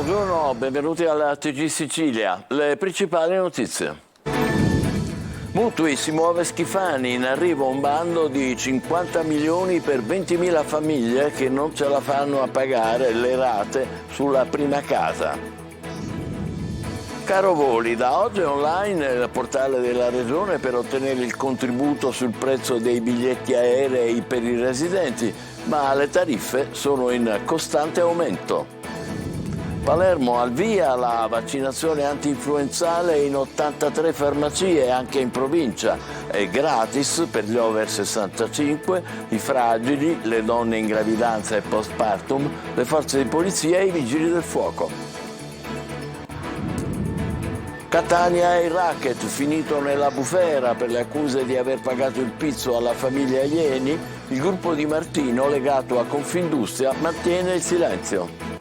buongiorno, benvenuti alla TG Sicilia. Le principali notizie. Mutui, si muove Schifani, in arrivo un bando di 50 milioni per 20.000 famiglie che non ce la fanno a pagare le rate sulla prima casa. Caro Voli, da oggi è online il portale della Regione per ottenere il contributo sul prezzo dei biglietti aerei per i residenti, ma le tariffe sono in costante aumento. Palermo, al via la vaccinazione anti-influenzale in 83 farmacie, anche in provincia. È gratis per gli over 65, i fragili, le donne in gravidanza e postpartum, le forze di polizia e i vigili del fuoco. Catania e il racket, finito nella bufera per le accuse di aver pagato il pizzo alla famiglia Alieni, il gruppo di Martino, legato a Confindustria, mantiene il silenzio.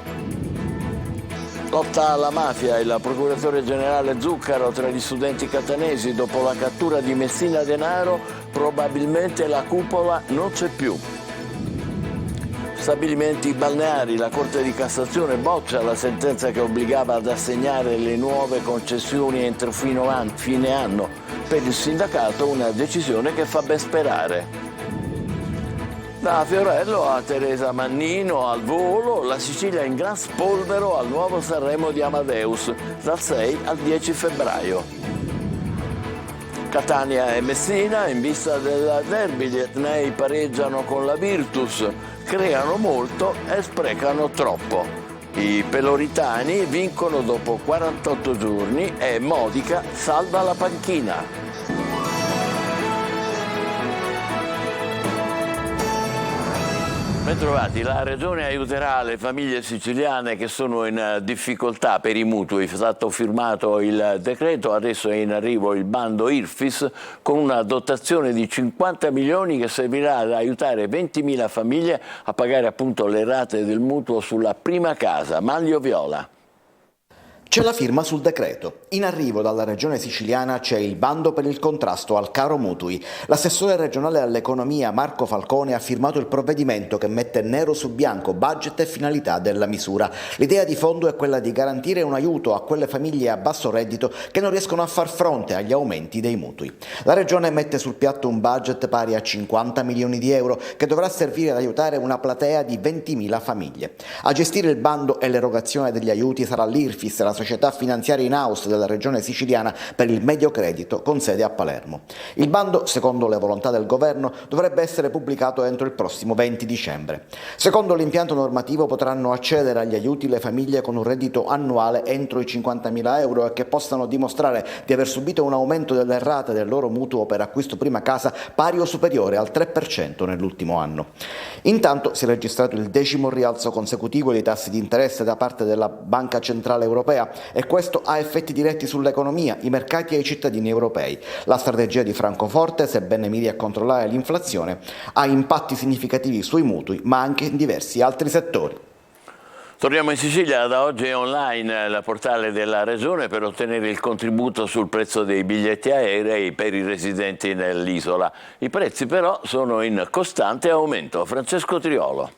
Lotta alla mafia, il procuratore generale Zuccaro tra gli studenti catanesi, dopo la cattura di Messina Denaro, probabilmente la cupola non c'è più. Stabilimenti balneari, la Corte di Cassazione boccia la sentenza che obbligava ad assegnare le nuove concessioni entro fine anno. Per il sindacato una decisione che fa ben sperare. Da Fiorello a Teresa Mannino al volo, la Sicilia in gran spolvero al nuovo Sanremo di Amadeus, dal 6 al 10 febbraio. Catania e Messina, in vista del derby, gli etnei pareggiano con la Virtus, creano molto e sprecano troppo. I peloritani vincono dopo 48 giorni e Modica salva la panchina. Bentrovati, la Regione aiuterà le famiglie siciliane che sono in difficoltà per i mutui. È stato firmato il decreto, adesso è in arrivo il bando IRFIS con una dotazione di 50 milioni che servirà ad aiutare 20.000 famiglie a pagare appunto le rate del mutuo sulla prima casa. Manlio Viola. C'è la firma sul decreto. In arrivo dalla regione siciliana c'è il bando per il contrasto al caro mutui. L'assessore regionale all'economia Marco Falcone ha firmato il provvedimento che mette nero su bianco budget e finalità della misura. L'idea di fondo è quella di garantire un aiuto a quelle famiglie a basso reddito che non riescono a far fronte agli aumenti dei mutui. La regione mette sul piatto un budget pari a 50 milioni di euro che dovrà servire ad aiutare una platea di 20.000 famiglie. A gestire il bando e l'erogazione degli aiuti sarà l'IRFIS, la società finanziaria in house della regione siciliana per il medio credito con sede a Palermo. Il bando, secondo le volontà del governo, dovrebbe essere pubblicato entro il prossimo 20 dicembre. Secondo l'impianto normativo potranno accedere agli aiuti le famiglie con un reddito annuale entro i 50.000 euro e che possano dimostrare di aver subito un aumento delle rate del loro mutuo per acquisto prima casa pari o superiore al 3% nell'ultimo anno. Intanto si è registrato il 10° rialzo consecutivo dei tassi di interesse da parte della Banca Centrale Europea e questo ha effetti diretti sull'economia, i mercati e i cittadini europei. La strategia di Francoforte, sebbene miri a controllare l'inflazione, ha impatti significativi sui mutui, ma anche in diversi altri settori. Torniamo in Sicilia, da oggi è online il portale della Regione per ottenere il contributo sul prezzo dei biglietti aerei per i residenti nell'isola. I prezzi però sono in costante aumento. Francesco Triolo.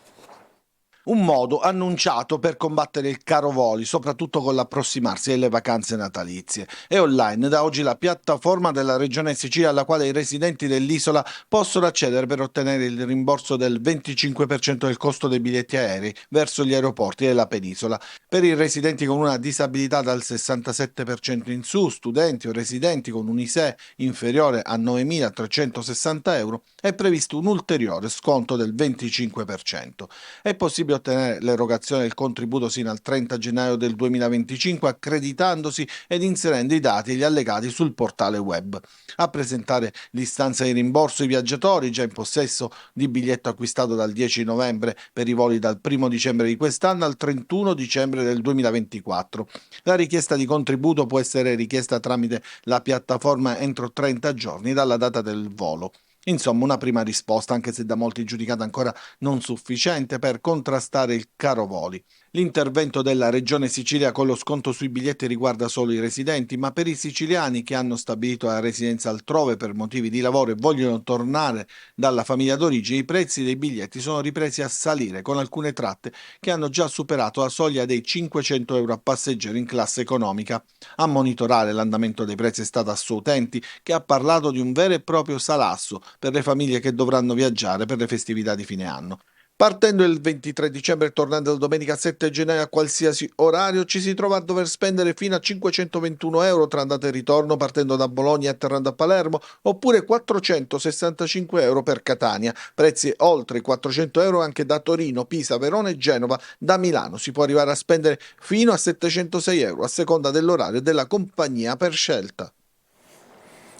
Un modo annunciato per combattere il caro voli, soprattutto con l'approssimarsi delle vacanze natalizie. È online da oggi la piattaforma della Regione Sicilia alla quale i residenti dell'isola possono accedere per ottenere il rimborso del 25% del costo dei biglietti aerei verso gli aeroporti della penisola. Per i residenti con una disabilità dal 67% in su, studenti o residenti con un ISEE inferiore a 9.360 euro, è previsto un ulteriore sconto del 25%. È possibile ottenere l'erogazione del contributo sino al 30 gennaio del 2025 accreditandosi ed inserendo i dati e gli allegati sul portale web. A presentare l'istanza di rimborso i viaggiatori già in possesso di biglietto acquistato dal 10 novembre per i voli dal 1 dicembre di quest'anno al 31 dicembre del 2024. La richiesta di contributo può essere richiesta tramite la piattaforma entro 30 giorni dalla data del volo. Insomma, una prima risposta, anche se da molti giudicata ancora non sufficiente per contrastare il caro voli. L'intervento della Regione Sicilia con lo sconto sui biglietti riguarda solo i residenti, ma per i siciliani che hanno stabilito la residenza altrove per motivi di lavoro e vogliono tornare dalla famiglia d'origine, i prezzi dei biglietti sono ripresi a salire, con alcune tratte che hanno già superato la soglia dei 500 euro a passeggero in classe economica. A monitorare l'andamento dei prezzi è stata Assoutenti, che ha parlato di un vero e proprio salasso per le famiglie che dovranno viaggiare per le festività di fine anno. Partendo il 23 dicembre e tornando la domenica 7 gennaio a qualsiasi orario, ci si trova a dover spendere fino a 521 euro tra andata e ritorno partendo da Bologna e atterrando a Palermo, oppure 465 euro per Catania, prezzi oltre i 400 euro anche da Torino, Pisa, Verona e Genova. Da Milano si può arrivare a spendere fino a 706 euro a seconda dell'orario della compagnia per scelta.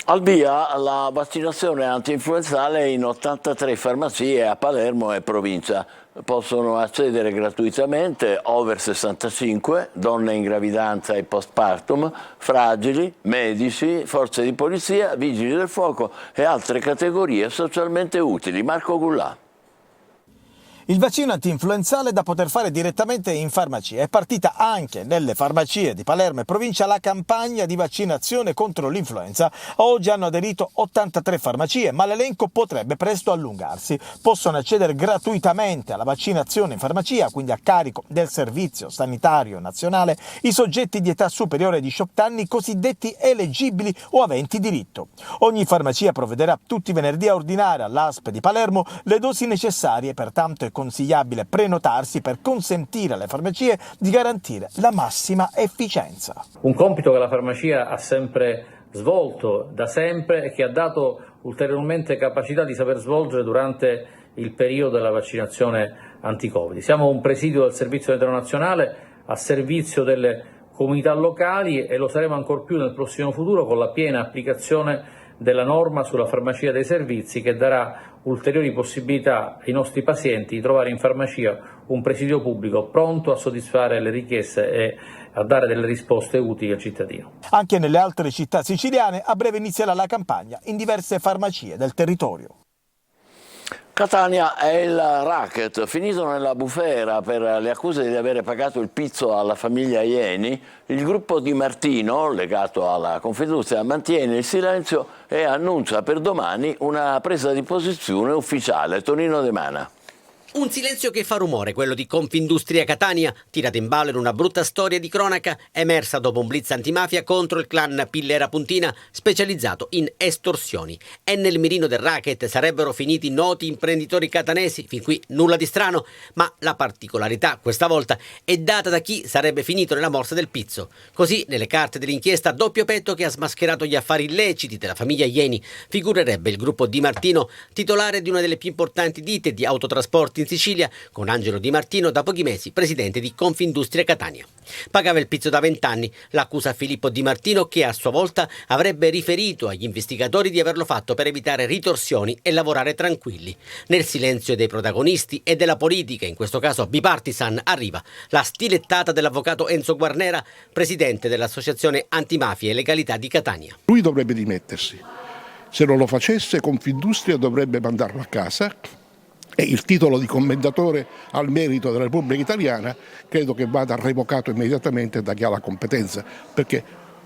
Al via la vaccinazione antinfluenzale in 83 farmacie a Palermo e provincia. Possono accedere gratuitamente over 65, donne in gravidanza e postpartum, fragili, medici, forze di polizia, vigili del fuoco e altre categorie socialmente utili. Marco Gullà. Il vaccino antinfluenzale da poter fare direttamente in farmacia. È partita anche nelle farmacie di Palermo e provincia la campagna di vaccinazione contro l'influenza. Oggi hanno aderito 83 farmacie, ma l'elenco potrebbe presto allungarsi. Possono accedere gratuitamente alla vaccinazione in farmacia, quindi a carico del Servizio Sanitario Nazionale, i soggetti di età superiore ai 18 anni cosiddetti eleggibili o aventi diritto. Ogni farmacia provvederà tutti i venerdì a ordinare all'ASP di Palermo le dosi necessarie, pertanto è consigliabile prenotarsi per consentire alle farmacie di garantire la massima efficienza. Un compito che la farmacia ha sempre svolto da sempre e che ha dato ulteriormente capacità di saper svolgere durante il periodo della vaccinazione anti-Covid. Siamo un presidio del Servizio Sanitario Nazionale a servizio delle comunità locali e lo saremo ancor più nel prossimo futuro con la piena applicazione della norma sulla farmacia dei servizi, che darà ulteriori possibilità ai nostri pazienti di trovare in farmacia un presidio pubblico pronto a soddisfare le richieste e a dare delle risposte utili al cittadino. Anche nelle altre città siciliane a breve inizierà la campagna in diverse farmacie del territorio. Catania è il racket finito nella bufera per le accuse di avere pagato il pizzo alla famiglia Ieni. Il gruppo Di Martino, legato alla Confindustria, mantiene il silenzio e annuncia per domani una presa di posizione ufficiale. Tonino De Mana. Un silenzio che fa rumore, quello di Confindustria Catania, tirata in ballo in una brutta storia di cronaca emersa dopo un blitz antimafia contro il clan Pillera Puntina, specializzato in estorsioni. E nel mirino del racket sarebbero finiti noti imprenditori catanesi, fin qui nulla di strano, ma la particolarità questa volta è data da chi sarebbe finito nella morsa del pizzo. Così, nelle carte dell'inchiesta, doppio petto che ha smascherato gli affari illeciti della famiglia Ieni, figurerebbe il gruppo Di Martino, titolare di una delle più importanti ditte di autotrasporti in Sicilia, con Angelo Di Martino da pochi mesi presidente di Confindustria Catania. Pagava il pizzo da 20 anni, l'accusa a Filippo Di Martino, che a sua volta avrebbe riferito agli investigatori di averlo fatto per evitare ritorsioni e lavorare tranquilli. Nel silenzio dei protagonisti e della politica, in questo caso bipartisan, arriva la stilettata dell'avvocato Enzo Guarnera, presidente dell'Associazione Antimafia e Legalità di Catania. Lui dovrebbe dimettersi. Se non lo facesse, Confindustria dovrebbe mandarlo a casa. E il titolo di commendatore al merito della Repubblica Italiana credo che vada revocato immediatamente da chi ha la competenza, perché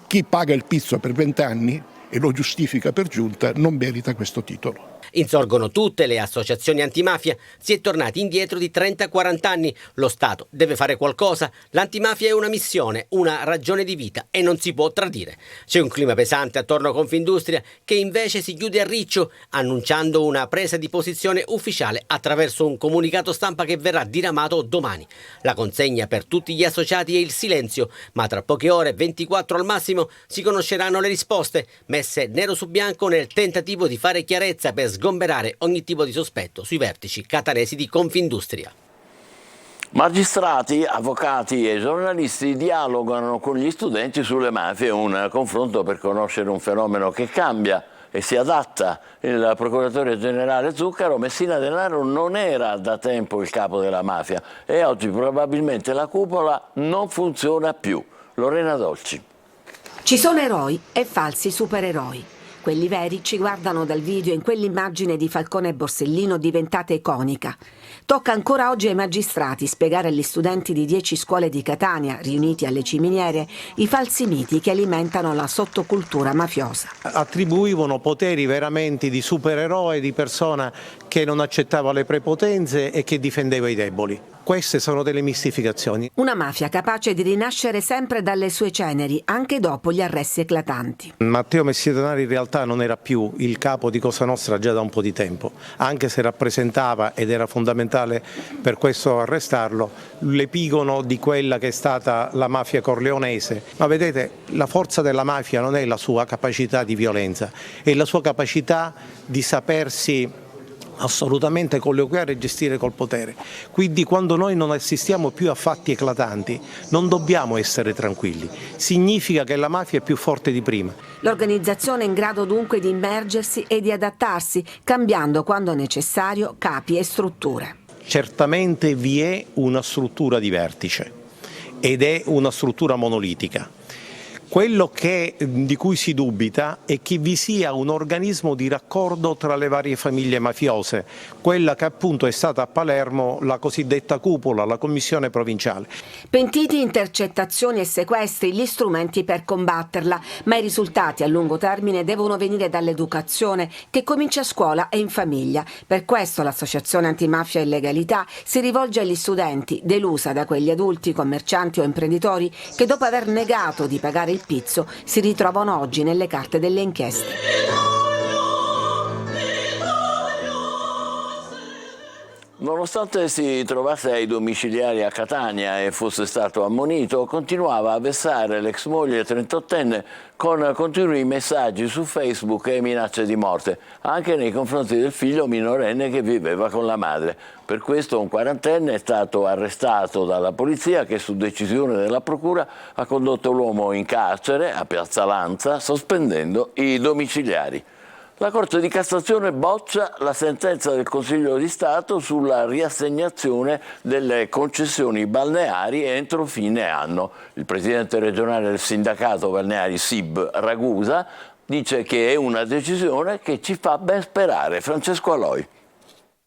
chi paga il pizzo per 20 anni e lo giustifica per giunta non merita questo titolo. Insorgono tutte le associazioni antimafia, si è tornati indietro di 30-40 anni, lo Stato deve fare qualcosa, l'antimafia è una missione, una ragione di vita e non si può tradire. C'è un clima pesante attorno a Confindustria che invece si chiude a riccio, annunciando una presa di posizione ufficiale attraverso un comunicato stampa che verrà diramato domani. La consegna per tutti gli associati è il silenzio, ma tra poche ore, 24 al massimo, si conosceranno le risposte, messe nero su bianco nel tentativo di fare chiarezza per sgomberare ogni tipo di sospetto sui vertici catanesi di Confindustria. Magistrati, avvocati e giornalisti dialogano con gli studenti sulle mafie, un confronto per conoscere un fenomeno che cambia e si adatta. Il procuratore generale Zuccaro: Messina Denaro non era da tempo il capo della mafia e oggi probabilmente la cupola non funziona più. Lorena Dolci. Ci sono eroi e falsi supereroi. Quelli veri ci guardano dal video in quell'immagine di Falcone e Borsellino diventata iconica. Tocca ancora oggi ai magistrati spiegare agli studenti di 10 scuole di Catania, riuniti alle ciminiere, i falsi miti che alimentano la sottocultura mafiosa. Attribuivano poteri veramente di supereroe, di persona che non accettava le prepotenze e che difendeva i deboli. Queste sono delle mistificazioni. Una mafia capace di rinascere sempre dalle sue ceneri, anche dopo gli arresti eclatanti. Matteo Messina Denaro in realtà non era più il capo di Cosa Nostra già da un po' di tempo, anche se rappresentava, ed era fondamentale per questo arrestarlo, l'epigono di quella che è stata la mafia corleonese. Ma vedete, la forza della mafia non è la sua capacità di violenza, è la sua capacità di sapersi assolutamente colloquiare e gestire col potere. Quindi quando noi non assistiamo più a fatti eclatanti non dobbiamo essere tranquilli, significa che la mafia è più forte di prima. L'organizzazione è in grado dunque di immergersi e di adattarsi, cambiando quando necessario capi e strutture. Certamente vi è una struttura di vertice ed è una struttura monolitica. Quello di cui si dubita è che vi sia un organismo di raccordo tra le varie famiglie mafiose, quella che appunto è stata a Palermo la cosiddetta cupola, la commissione provinciale. Pentiti, intercettazioni e sequestri, gli strumenti per combatterla, ma i risultati a lungo termine devono venire dall'educazione che comincia a scuola e in famiglia. Per questo l'Associazione Antimafia e Legalità si rivolge agli studenti, delusa da quegli adulti, commercianti o imprenditori che dopo aver negato di pagare il pizzo si ritrovano oggi nelle carte delle inchieste. Nonostante si trovasse ai domiciliari a Catania e fosse stato ammonito, continuava a vessare l'ex moglie 38enne con continui messaggi su Facebook e minacce di morte, anche nei confronti del figlio minorenne che viveva con la madre. Per questo un quarantenne è stato arrestato dalla polizia che su decisione della procura ha condotto l'uomo in carcere a Piazza Lanza sospendendo i domiciliari. La Corte di Cassazione boccia la sentenza del Consiglio di Stato sulla riassegnazione delle concessioni balneari entro fine anno. Il presidente regionale del sindacato balneari SIB Ragusa dice che è una decisione che ci fa ben sperare. Francesco Aloi.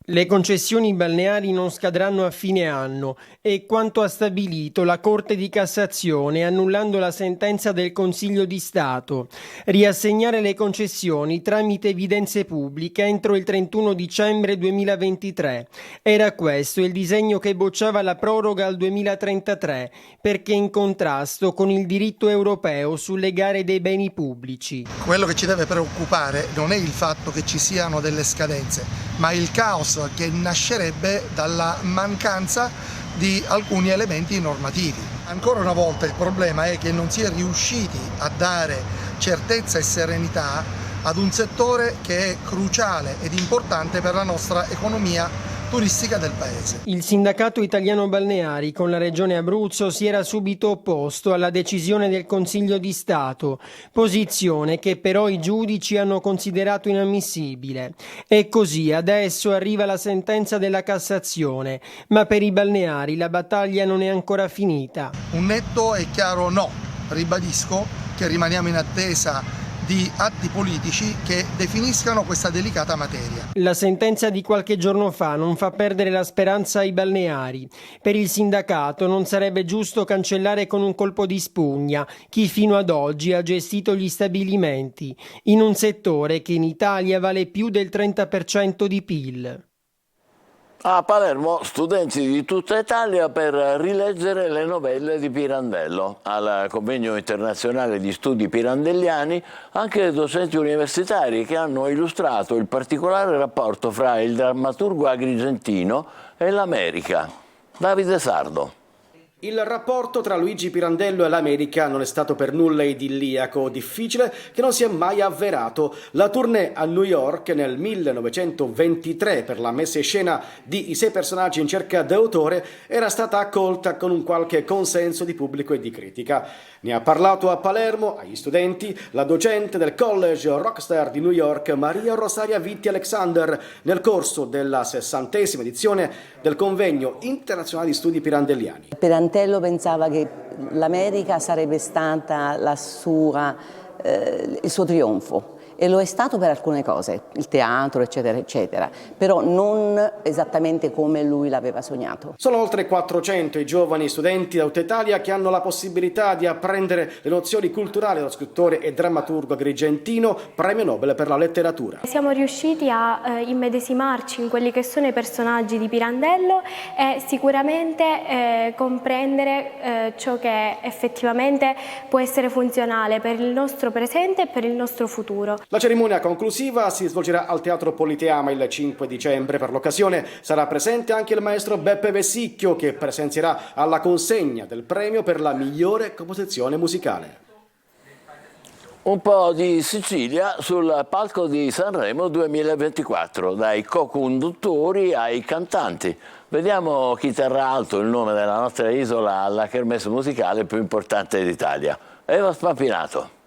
Le concessioni balneari non scadranno a fine anno, è quanto ha stabilito la Corte di Cassazione annullando la sentenza del Consiglio di Stato. Riassegnare le concessioni tramite evidenze pubbliche entro il 31 dicembre 2023. Era questo il disegno che bocciava la proroga al 2033, perché in contrasto con il diritto europeo sulle gare dei beni pubblici. Quello che ci deve preoccupare non è il fatto che ci siano delle scadenze, ma il caos che nascerebbe dalla mancanza di alcuni elementi normativi. Ancora una volta il problema è che non si è riusciti a dare certezza e serenità ad un settore che è cruciale ed importante per la nostra economia turistica del paese. Il sindacato italiano balneari con la regione Abruzzo si era subito opposto alla decisione del Consiglio di Stato, posizione che però i giudici hanno considerato inammissibile. E così adesso arriva la sentenza della Cassazione, ma per i balneari la battaglia non è ancora finita. Un netto e chiaro no. Ribadisco che rimaniamo in attesa di atti politici che definiscano questa delicata materia. La sentenza di qualche giorno fa non fa perdere la speranza ai balneari. Per il sindacato non sarebbe giusto cancellare con un colpo di spugna chi fino ad oggi ha gestito gli stabilimenti, in un settore che in Italia vale più del 30% di PIL. A Palermo studenti di tutta Italia per rileggere le novelle di Pirandello. Al convegno internazionale di studi pirandelliani anche docenti universitari che hanno illustrato il particolare rapporto fra il drammaturgo agrigentino e l'America. Davide Sardo. Il rapporto tra Luigi Pirandello e l'America non è stato per nulla idilliaco o difficile, che non si è mai avverato. La tournée a New York nel 1923 per la messa in scena di I 6 personaggi in cerca d'autore era stata accolta con un qualche consenso di pubblico e di critica. Ne ha parlato a Palermo agli studenti la docente del College Rochester di New York Maria Rosaria Vitti Alexander nel corso della 60ª edizione del convegno internazionale di studi pirandelliani. Pirandello pensava che l'America sarebbe stata il suo trionfo e lo è stato per alcune cose, il teatro eccetera eccetera, però non esattamente come lui l'aveva sognato. Sono oltre 400 i giovani studenti da tutta Italia che hanno la possibilità di apprendere le nozioni culturali dello scrittore e drammaturgo agrigentino, premio Nobel per la letteratura. Siamo riusciti a immedesimarci in quelli che sono i personaggi di Pirandello e sicuramente comprendere ciò che effettivamente può essere funzionale per il nostro presente e per il nostro futuro. La cerimonia conclusiva si svolgerà al Teatro Politeama il 5 dicembre. Per l'occasione sarà presente anche il maestro Beppe Vessicchio, che presenzierà alla consegna del premio per la migliore composizione musicale. Un po' di Sicilia sul palco di Sanremo 2024, dai co-conduttori ai cantanti. Vediamo chi terrà alto il nome della nostra isola alla kermesse musicale più importante d'Italia. Eva Spampinato.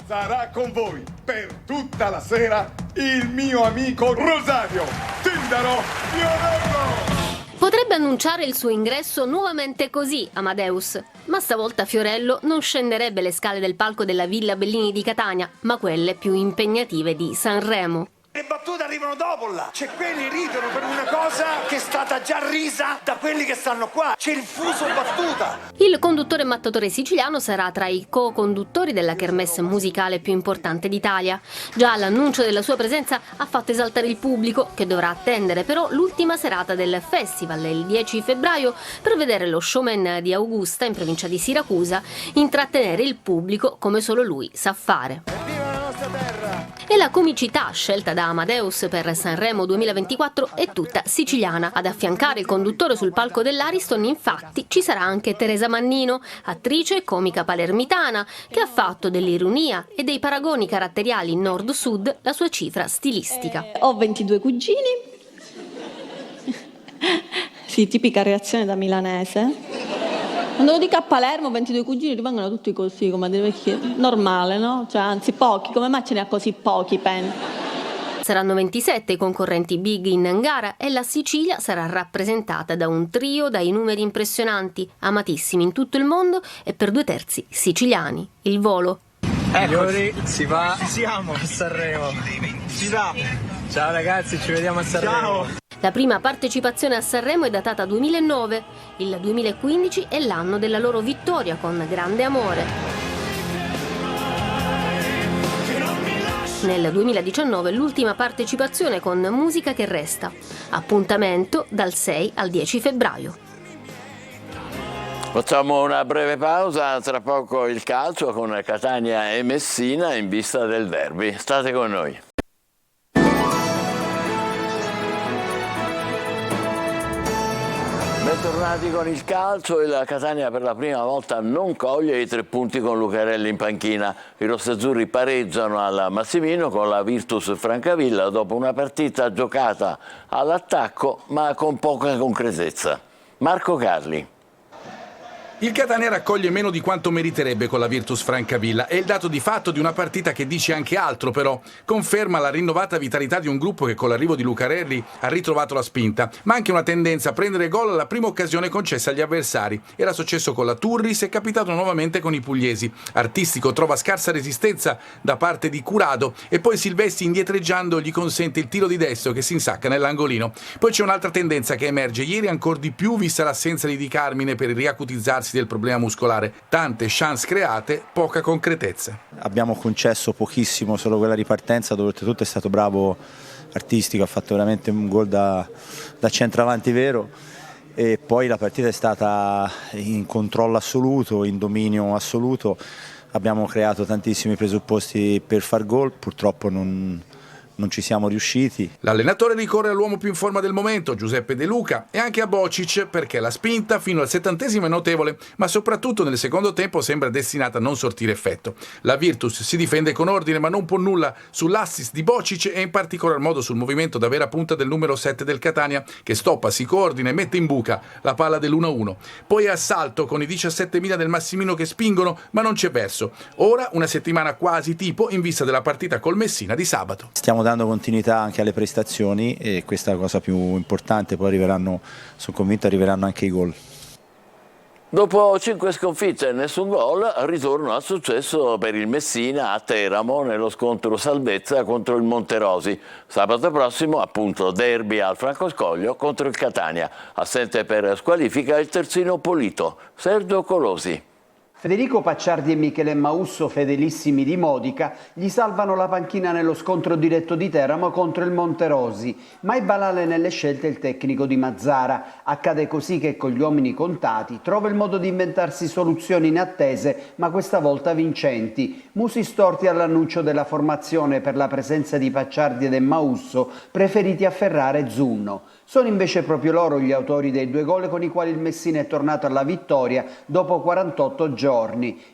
Sarà con voi per tutta la sera il mio amico Rosario Tindaro Fiorello. Potrebbe annunciare il suo ingresso nuovamente così, Amadeus, ma stavolta Fiorello non scenderebbe le scale del palco della Villa Bellini di Catania, ma quelle più impegnative di Sanremo. Le battute arrivano dopo là, cioè quelli ridono per una cosa che è stata già risa da quelli che stanno qua, c'è il fuso battuta. Il conduttore mattatore siciliano sarà tra i co-conduttori della kermesse musicale più importante d'Italia. Già l'annuncio della sua presenza ha fatto esaltare il pubblico, che dovrà attendere però l'ultima serata del festival, il 10 febbraio, per vedere lo showman di Augusta, in provincia di Siracusa, intrattenere il pubblico come solo lui sa fare. E la comicità scelta da Amadeus per Sanremo 2024 è tutta siciliana. Ad affiancare il conduttore sul palco dell'Ariston, infatti, ci sarà anche Teresa Mannino, attrice e comica palermitana, che ha fatto dell'ironia e dei paragoni caratteriali nord-sud la sua cifra stilistica. Ho 22 cugini, sì, tipica reazione da milanese. Quando lo dico a Palermo, 22 cugini rimangono tutti così, come dire, normale, no? Cioè, anzi, pochi, come mai ce ne ha così pochi, penso? Saranno 27 i concorrenti big in gara e la Sicilia sarà rappresentata da un trio dai numeri impressionanti, amatissimi in tutto il mondo e per 2/3 siciliani. Il Volo. Signori, si va, ci siamo a Sanremo. Si va. Ciao ragazzi, ci vediamo a Sanremo. Ciao. La prima partecipazione a Sanremo è datata 2009, il 2015 è l'anno della loro vittoria con Grande Amore. Nel 2019 l'ultima partecipazione con Musica che resta. Appuntamento dal 6 al 10 febbraio. Facciamo una breve pausa, tra poco il calcio con Catania e Messina in vista del derby. State con noi. Bentornati con il calcio. Il Catania per la prima volta non coglie i 3 punti con Lucarelli in panchina. I rossazzurri pareggiano al Massimino con la Virtus Francavilla dopo una partita giocata all'attacco ma con poca concretezza. Marco Carli. Il Catania raccoglie meno di quanto meriterebbe con la Virtus Francavilla. È il dato di fatto di una partita che dice anche altro, però. Conferma la rinnovata vitalità di un gruppo che con l'arrivo di Lucarelli ha ritrovato la spinta, ma anche una tendenza a prendere gol alla prima occasione concessa agli avversari. Era successo con la Turris e è capitato nuovamente con i pugliesi. Artistico trova scarsa resistenza da parte di Curado e poi Silvestri, indietreggiando, gli consente il tiro di destro che si insacca nell'angolino. Poi c'è un'altra tendenza che emerge ieri ancora di più, vista l'assenza di Di Carmine per riacutizzarsi del problema muscolare. Tante chance create, poca concretezza. Abbiamo concesso pochissimo, solo quella ripartenza dove oltretutto è stato bravo Artistico, ha fatto veramente un gol da centravanti vero, e poi la partita è stata in controllo assoluto, in dominio assoluto. Abbiamo creato tantissimi presupposti per far gol, purtroppo non ci siamo riusciti. L'allenatore ricorre all'uomo più in forma del momento, Giuseppe De Luca, e anche a Bocic, perché la spinta fino al 70° è notevole, ma soprattutto nel secondo tempo sembra destinata a non sortire effetto. La Virtus si difende con ordine ma non può nulla sull'assist di Bocic e in particolar modo sul movimento da vera punta del numero 7 del Catania, che stoppa, si coordina e mette in buca la palla dell'1-1. Poi assalto con i 17.000 del Massimino che spingono, ma non c'è verso. Ora una settimana quasi tipo in vista della partita col Messina di sabato. Stiamo dando continuità anche alle prestazioni e questa è la cosa più importante, poi arriveranno, sono convinto arriveranno anche i gol. Dopo 5 sconfitte e nessun gol, ritorno al successo per il Messina a Teramo nello scontro salvezza contro il Monterosi. Sabato prossimo, appunto, derby al Francoscoglio contro il Catania. Assente per squalifica il terzino Polito, Sergio Colosi. Federico Pacciardi e Michele Mausso, fedelissimi di Modica, gli salvano la panchina nello scontro diretto di Teramo contro il Monterosi. Mai banale nelle scelte il tecnico di Mazzara. Accade così che con gli uomini contati trova il modo di inventarsi soluzioni inattese, ma questa volta vincenti. Musi storti all'annuncio della formazione per la presenza di Pacciardi ed Mausso, preferiti afferrare Zunno. Sono invece proprio loro gli autori dei 2 gol con i quali il Messina è tornato alla vittoria dopo 48 giorni.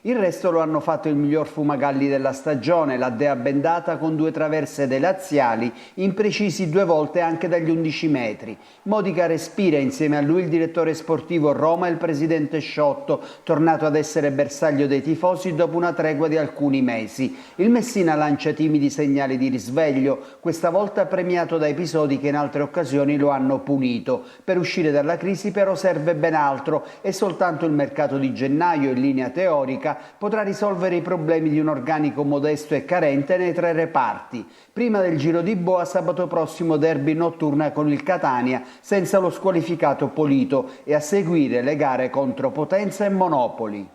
Il resto lo hanno fatto il miglior fumagalli della stagione, la Dea bendata con 2 traverse dei laziali, imprecisi 2 volte anche dagli 11 metri. Modica respira, insieme a lui il direttore sportivo Roma e il presidente Sciotto, tornato ad essere bersaglio dei tifosi dopo una tregua di alcuni mesi. Il Messina lancia timidi segnali di risveglio, questa volta premiato da episodi che in altre occasioni lo hanno punito. Per uscire dalla crisi però serve ben altro e soltanto il mercato di gennaio, in linea teorica, potrà risolvere i problemi di un organico modesto e carente nei 3 reparti. Prima del giro di boa, sabato prossimo derby notturna con il Catania senza lo squalificato Polito e a seguire le gare contro Potenza e Monopoli.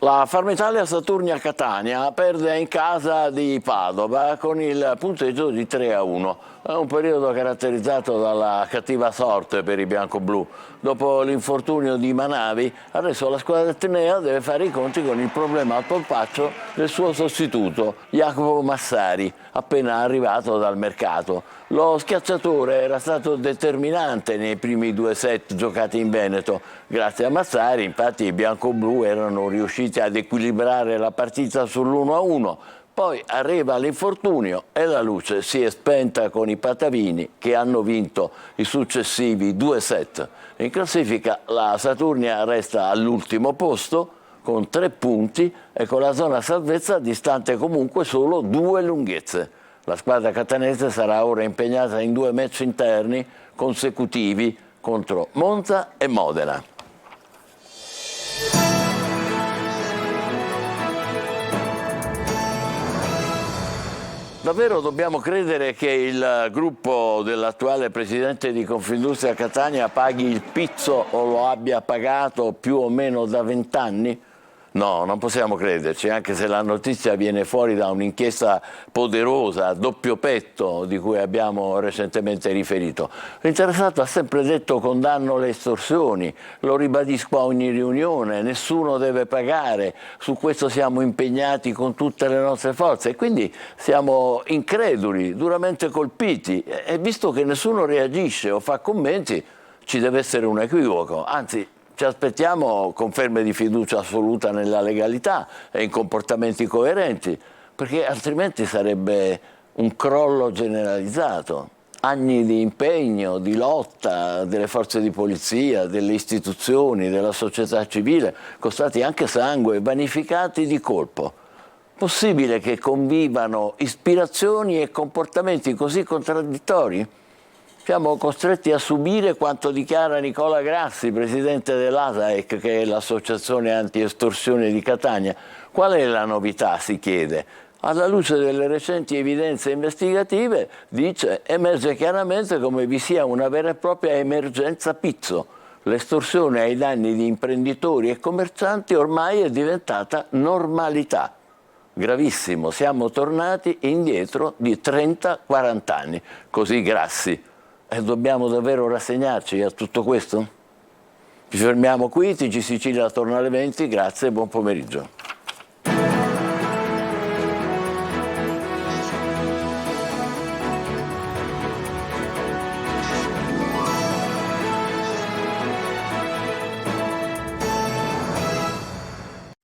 La Farm Italia Saturnia-Catania perde in casa di Padova con il punteggio di 3-1. È un periodo caratterizzato dalla cattiva sorte per i biancoblù. Dopo l'infortunio di Manavi, adesso la squadra etnea deve fare i conti con il problema al polpaccio del suo sostituto, Jacopo Massari, appena arrivato dal mercato. Lo schiacciatore era stato determinante nei primi 2 set giocati in Veneto. Grazie a Massari, infatti, i biancoblù erano riusciti ad equilibrare la partita sull'1-1. Poi arriva l'infortunio e la luce si è spenta con i patavini che hanno vinto i successivi 2 set. In classifica la Saturnia resta all'ultimo posto con 3 punti e con la zona salvezza distante comunque solo 2 lunghezze. La squadra catanese sarà ora impegnata in 2 match interni consecutivi contro Monza e Modena. Davvero dobbiamo credere che il gruppo dell'attuale presidente di Confindustria Catania paghi il pizzo o lo abbia pagato più o meno da 20 anni? No, non possiamo crederci, anche se la notizia viene fuori da un'inchiesta poderosa, a doppio petto, di cui abbiamo recentemente riferito. L'interessato ha sempre detto: condanno le estorsioni, lo ribadisco a ogni riunione, nessuno deve pagare, su questo siamo impegnati con tutte le nostre forze, e quindi siamo increduli, duramente colpiti, e visto che nessuno reagisce o fa commenti, ci deve essere un equivoco, anzi ci aspettiamo conferme di fiducia assoluta nella legalità e in comportamenti coerenti, perché altrimenti sarebbe un crollo generalizzato. Anni di impegno, di lotta delle forze di polizia, delle istituzioni, della società civile, costati anche sangue, vanificati di colpo. Possibile che convivano ispirazioni e comportamenti così contraddittori? Siamo costretti a subire quanto dichiara Nicola Grassi, presidente dell'ASAEC, che è l'associazione anti-estorsione di Catania. Qual è la novità, si chiede? Alla luce delle recenti evidenze investigative, dice, emerge chiaramente come vi sia una vera e propria emergenza pizzo. L'estorsione ai danni di imprenditori e commercianti ormai è diventata normalità. Gravissimo, siamo tornati indietro di 30-40 anni. Così Grassi. E dobbiamo davvero rassegnarci a tutto questo? Ci fermiamo qui, TG Sicilia torna alle 20, grazie e buon pomeriggio.